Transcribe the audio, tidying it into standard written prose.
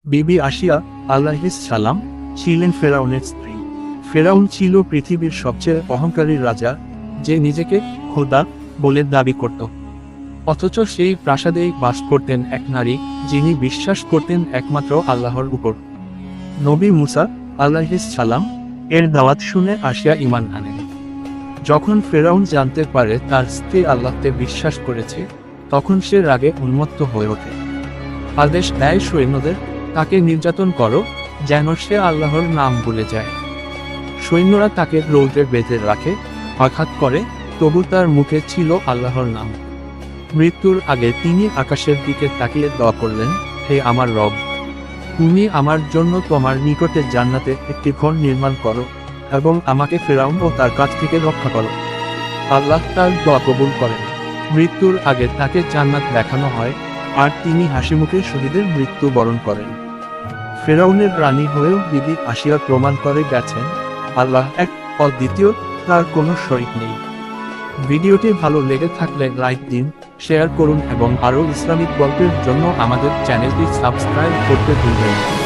বিবি আশিয়া আলাইহিস সালাম ছিলেন ফেরাউনের স্ত্রী। ফেরাউন ছিল পৃথিবীর সবচেয়ে অহংকারী রাজা, যে নিজেকে খোদা বলে দাবি করত। অথচ সেই প্রাসাদেই বাস করতেন এক নারী, যিনি বিশ্বাস করতেন একমাত্র আল্লাহর উপর। নবী মুসা আলাইহিস সালাম এর দাওয়াত শুনে আশিয়া ঈমান আনেন। যখন ফেরাউন জানতে পারে তার স্ত্রী আল্লাহতে বিশ্বাস করেছে, তখন সে রাগে উন্মত্ত হয়ে ওঠে। আদেশ দেয় সৈন্যদের, তাকে নির্যাতন করো, যেন সে আল্লাহর নাম ভুলে যায়। সৈন্যরা তাকে রৌদ্রে বেঁধে রাখে, আঘাত করে, তবু তার মুখে ছিল আল্লাহর নাম। মৃত্যুর আগে তিনি আকাশের দিকে তাকিয়ে দোয়া করলেন, হে আমার রব, তুমি আমার জন্য তোমার নিকটে জান্নাতে একটি ঘর নির্মাণ করো এবং আমাকে ফেরাউন ও তার কাছ থেকে রক্ষা করো। আল্লাহ তার দোয়া কবুল করেন। মৃত্যুর আগে তাকে জান্নাত দেখানো হয়, আর তিনি হাসিমুখে শহীদের মৃত্যু বরণ করেন। ফেরাউনের রানী হয়েও বিবি আশিয়া প্রমাণ করে গেছেন, আল্লাহ এক, অদ্বিতীয়, তার কোনো শরীক নেই। ভিডিওটি ভালো লেগে থাকলে লাইক দিন, শেয়ার করুন এবং আরও ইসলামিক গল্পের জন্য আমাদের চ্যানেলটি সাবস্ক্রাইব করতে ভুলবেন না।